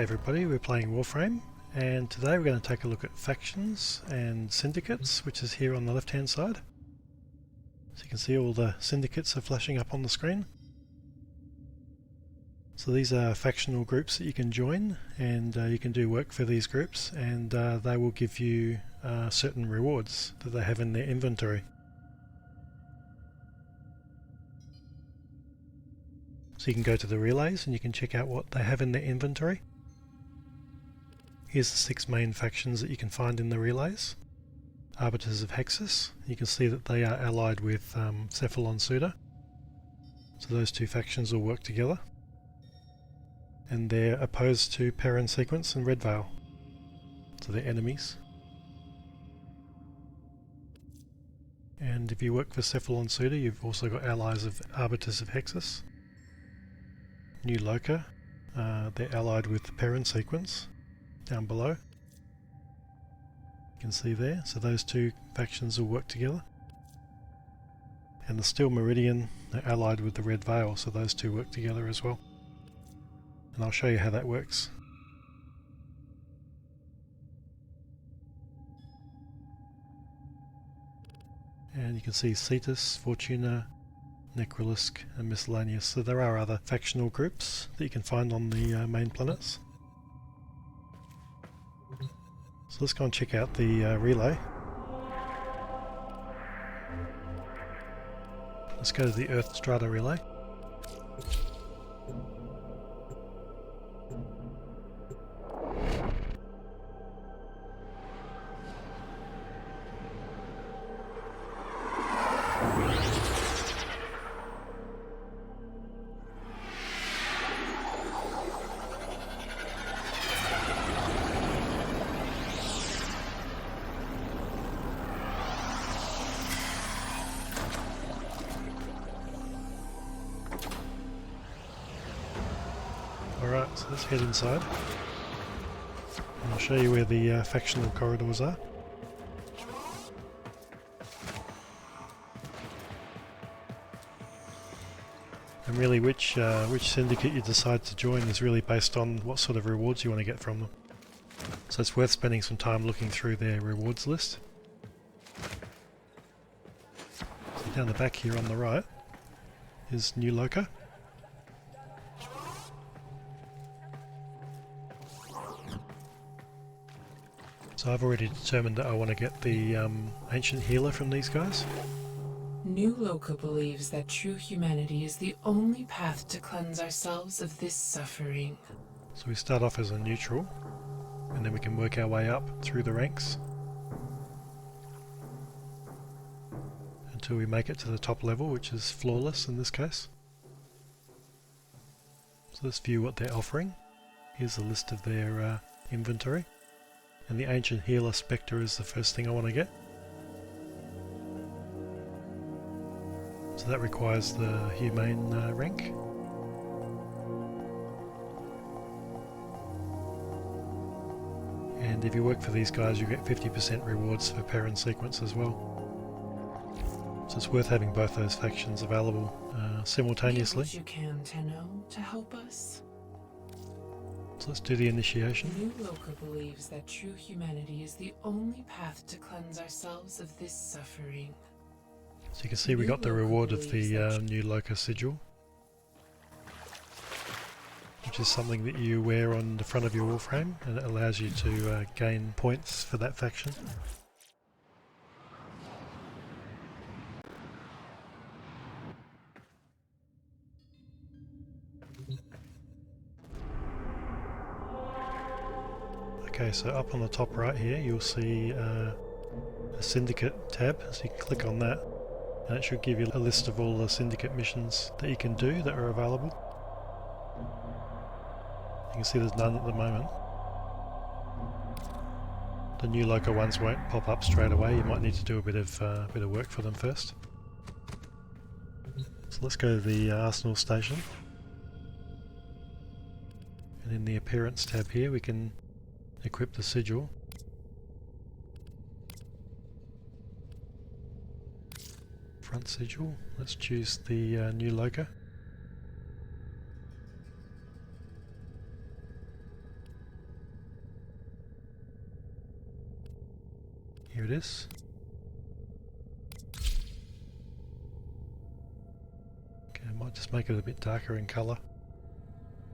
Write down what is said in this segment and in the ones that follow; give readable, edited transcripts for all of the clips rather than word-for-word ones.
everybody, we're playing Warframe, and today we're going to take a look at factions and syndicates, which is here on the left hand side. So you can see all the syndicates are flashing up on the screen. So these are factional groups that you can join, and you can do work for these groups, and they will give you certain rewards that they have in their inventory. So you can go to the relays and you can check out what they have in their inventory. Here's the 6 main factions that you can find in the relays. Arbiters of Hexus, you can see that they are allied with Cephalon Suda. So those two factions will work together. And they're opposed to Perrin Sequence and Red Veil. So they're enemies. And if you work for Cephalon Suda, you've also got allies of Arbiters of Hexus. New Loka, they're allied with the Perrin Sequence down below. You can see there, so those two factions will work together. And the Steel Meridian, they're allied with the Red Veil, so those two work together as well. And I'll show you how that works. And you can see Cetus, Fortuna, Necrolisk and Miscellaneous. So there are other factional groups that you can find on the main planets. So let's go and check out the relay. Let's go to the Earth Strata relay. Alright, so let's head inside. And I'll show you where the factional corridors are. And really which syndicate you decide to join is really based on what sort of rewards you want to get from them. So it's worth spending some time looking through their rewards list. So down the back here on the right is New Loka. So I've already determined that I want to get the Ancient Healer from these guys. New Loka believes that true humanity is the only path to cleanse ourselves of this suffering. So we start off as a neutral, and then we can work our way up through the ranks until we make it to the top level, which is flawless in this case. So let's view what they're offering. Here's a list of their inventory. And the Ancient Healer Spectre is the first thing I want to get. So that requires the Humane rank. And if you work for these guys you get 50% rewards for Perrin Sequence as well. So it's worth having both those factions available simultaneously. Do what you can, Tenno, to help us. So let's do the initiation. New Loka believes that true humanity is the only path to cleanse ourselves of this suffering. So you can see we got the reward of the New Loka sigil, which is something that you wear on the front of your Warframe, and it allows you to gain points for that faction. Okay, so up on the top right here you'll see a Syndicate tab, so you can click on that and it should give you a list of all the Syndicate missions that you can do that are available. You can see there's none at the moment. The New Loka ones won't pop up straight away, you might need to do a bit of work for them first. So let's go to the Arsenal station. And in the Appearance tab here we can equip the sigil. Front sigil, let's choose the New Loka. is. Okay, I might just make it a bit darker in colour.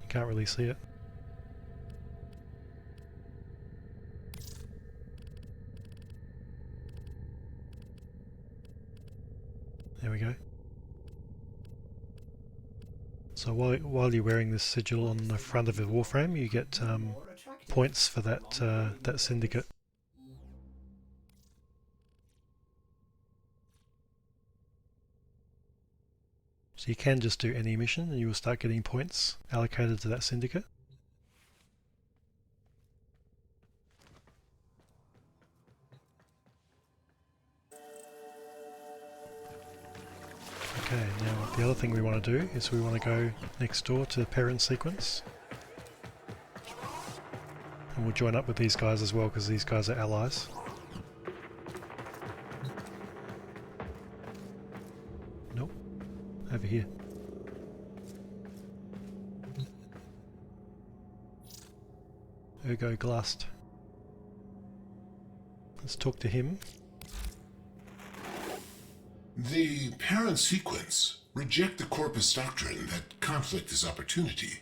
You can't really see it. There we go. So while you're wearing this sigil on the front of the Warframe, you get points for that syndicate. So you can just do any mission and you will start getting points allocated to that syndicate. Okay, now the other thing we want to do is we want to go next door to the parent sequence. And we'll join up with these guys as well because these guys are allies. Nope, over here. Ergo Glust. Let's talk to him. The parent sequence reject the corpus doctrine that conflict is opportunity.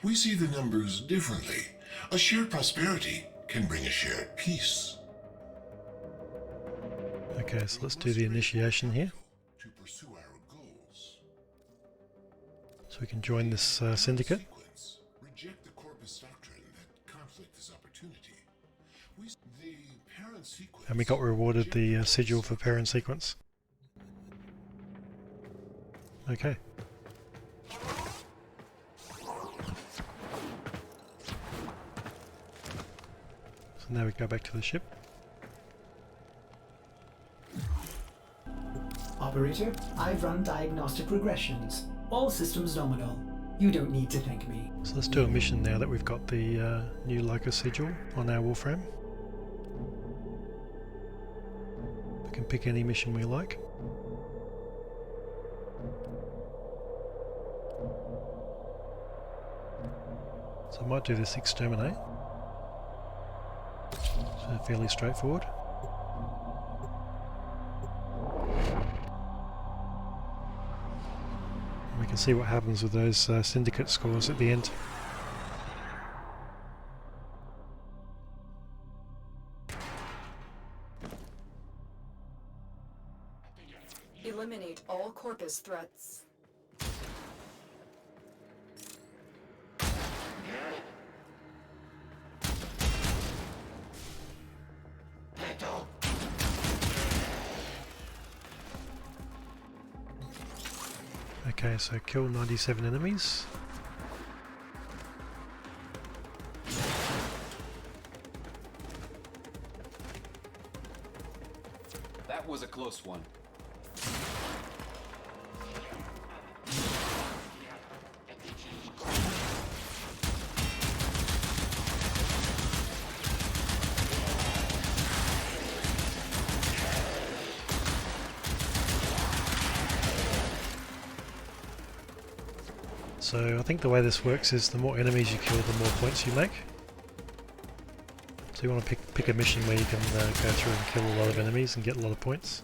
We see the numbers differently. A shared prosperity can bring a shared peace. Okay, so let's do the initiation here. To pursue our goals. So we can join this syndicate. Reject the corpus doctrine that conflict is opportunity. The parent sequence And we got rewarded the sigil for parent sequence. Okay. So now we go back to the ship. Operator, I've run diagnostic regressions. All systems nominal. You don't need to thank me. So let's do a mission now that we've got the new Locus sigil on our Warframe. We can pick any mission we like. So I might do this exterminate. So fairly straightforward. And we can see what happens with those syndicate scores at the end. Eliminate all corpus threats. Okay, so kill 97 enemies. That was a close one. So I think the way this works is the more enemies you kill, the more points you make. So you want to pick a mission where you can go through and kill a lot of enemies and get a lot of points.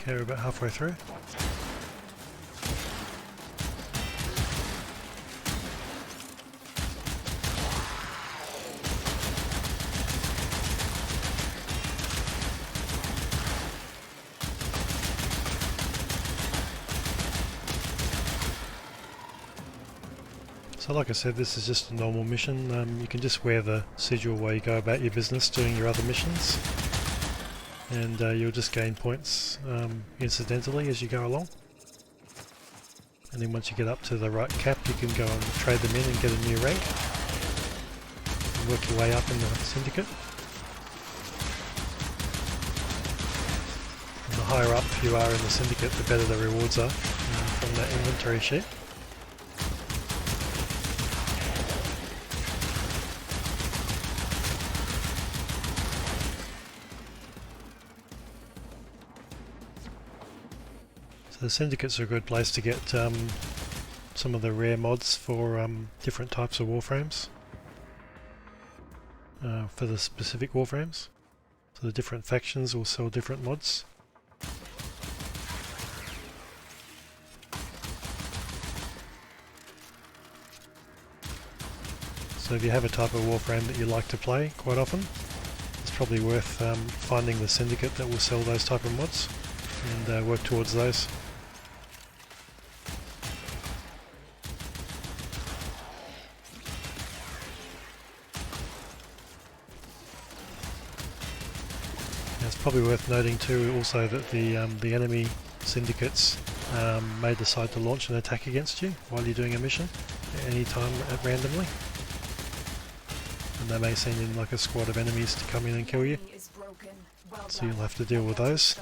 Okay, we're about halfway through. So like I said, this is just a normal mission. You can just wear the sigil while you go about your business doing your other missions. And you'll just gain points incidentally as you go along. And then once you get up to the right cap, you can go and trade them in and get a new rank. And work your way up in the Syndicate. And the higher up you are in the Syndicate, the better the rewards are from that inventory sheet. The Syndicates are a good place to get some of the rare mods for different types of Warframes. For the specific Warframes. So the different factions will sell different mods. So if you have a type of Warframe that you like to play quite often, it's probably worth finding the Syndicate that will sell those type of mods and work towards those. It's probably worth noting too also that the enemy syndicates may decide to launch an attack against you while you're doing a mission at any time randomly. And they may send in like a squad of enemies to come in and kill you. So you'll have to deal with those.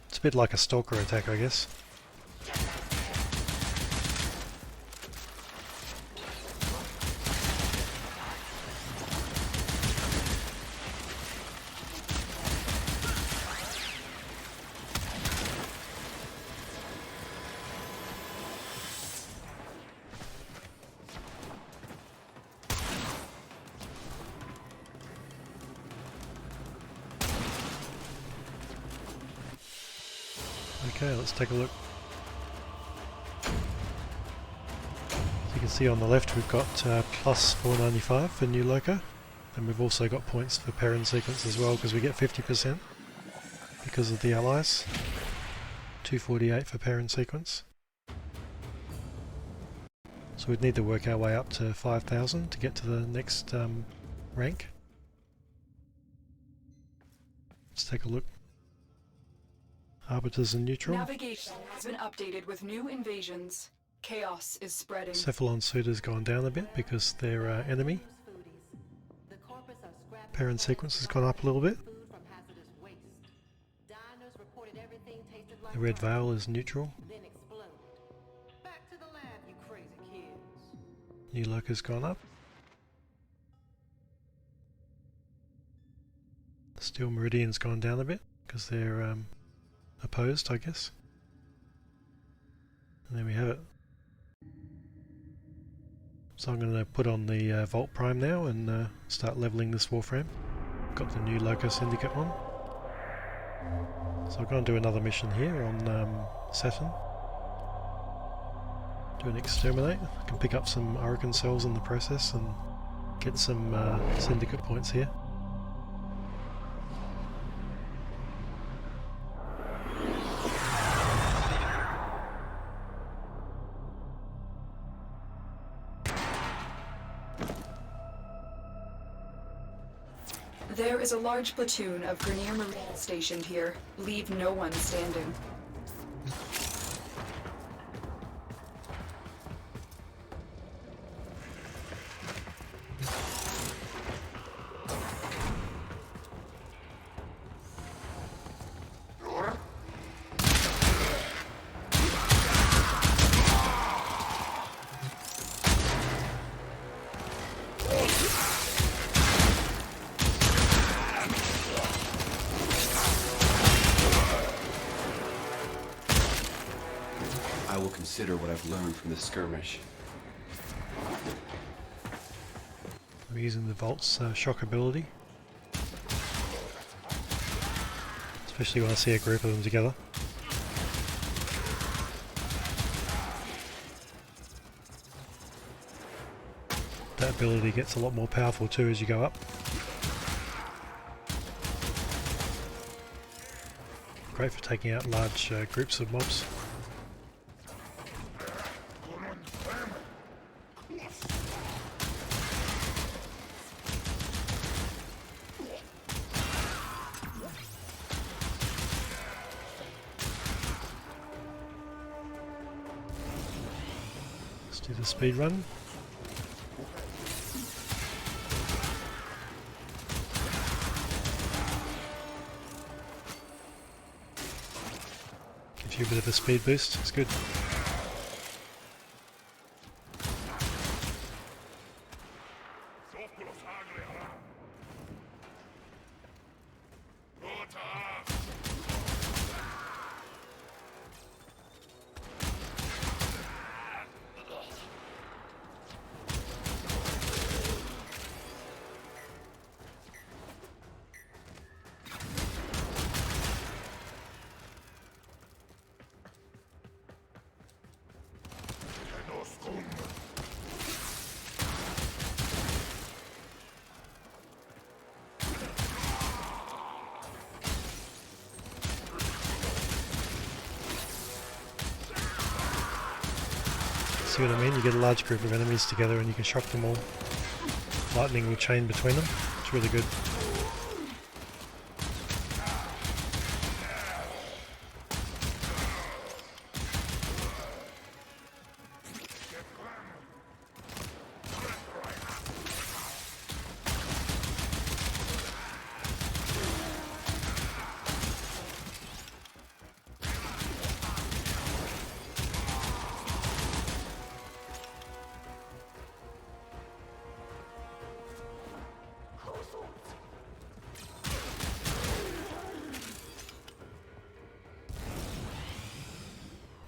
It's a bit like a stalker attack, I guess. Okay, let's take a look. As you can see on the left we've got plus 495 for new loco, and we've also got points for parent sequence as well because we get 50% because of the allies. 248 for parent sequence. So we'd need to work our way up to 5,000 to get to the next rank. Let's take a look. Arbiters and neutral. Navigation has been updated with new invasions. Chaos is spreading. Cephalon Suitor's gone down a bit because they're enemy. Parent sequence has gone up a little bit. The red veil is neutral. New loco's gone up. The steel meridian's gone down a bit because they're opposed, I guess. And there we have it. So I'm going to put on the Vault Prime now and start leveling this Warframe. Got the new Loco Syndicate one. So I'm going to do another mission here on Saturn. Do an exterminate. I can pick up some Orokin cells in the process and get some Syndicate points here. There is a large platoon of Grenier Marines stationed here. Leave no one standing. I will consider what I've learned from this skirmish. I'm using the Vault's shock ability to especially when I see a group of them together. That ability gets a lot more powerful too as you go up. Great for taking out large groups of mobs. Let's do the speed run. Gives you a bit of a speed boost, it's good. See what I mean? You get a large group of enemies together and you can shock them all. Lightning will chain between them. It's really good.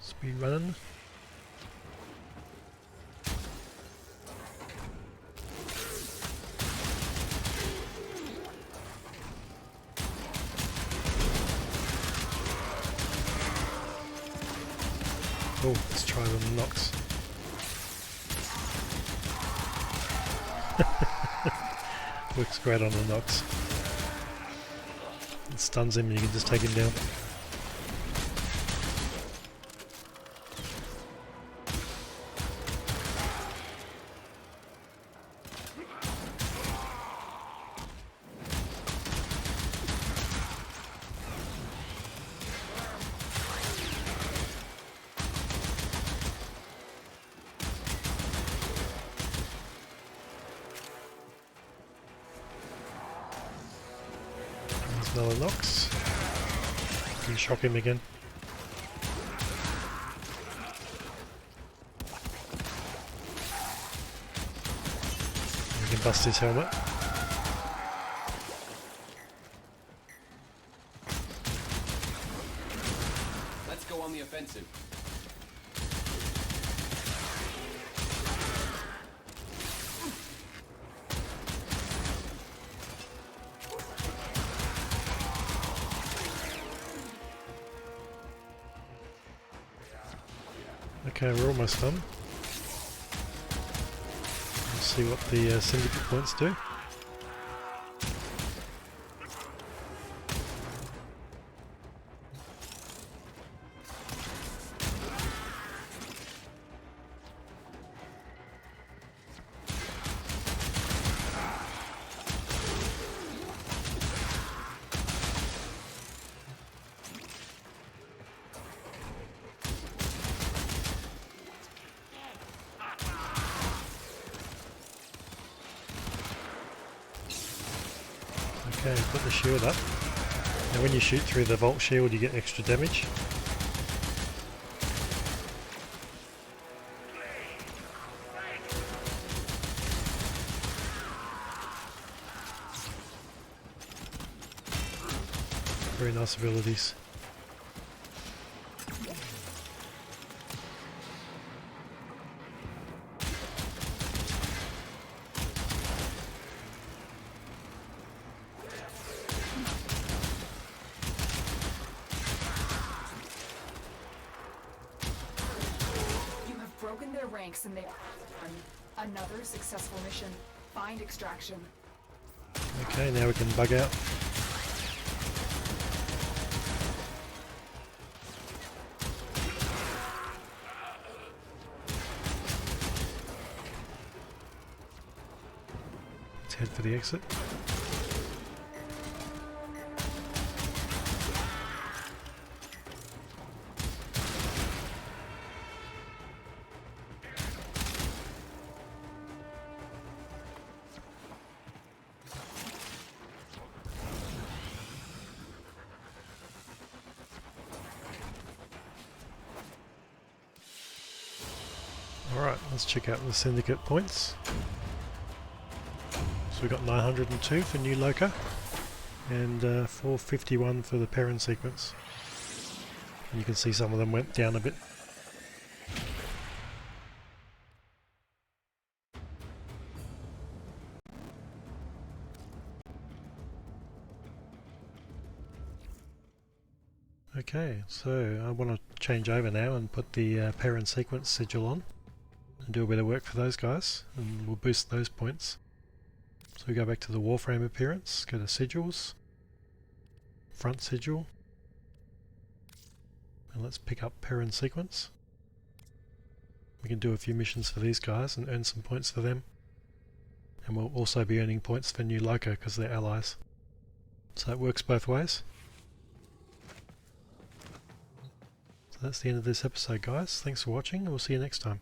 Speed running. Oh, let's try the knocks. Works great on the knocks. It stuns him and you can just take him down. Another knocks. You can shock him again. You can bust his helmet. Let's go on the offensive. Okay, we're almost done. Let's see what the syndicate points do. Okay, put the shield up. Now when you shoot through the vault shield you get extra damage. Very nice abilities. ranks and they another successful mission. Find extraction. Okay, now we can bug out. Let's head for the exit. Alright, let's check out the Syndicate points. So we got 902 for New Loca and 451 for the Perrin sequence. And you can see some of them went down a bit. Okay, so I want to change over now and put the Perrin sequence sigil on and do a bit of work for those guys, and we'll boost those points. So we go back to the Warframe appearance, go to sigils, front sigil, and let's pick up Perrin sequence. We can do a few missions for these guys and earn some points for them, and we'll also be earning points for New Loca because they're allies. So it works both ways. So that's the end of this episode, guys. Thanks for watching, and we'll see you next time.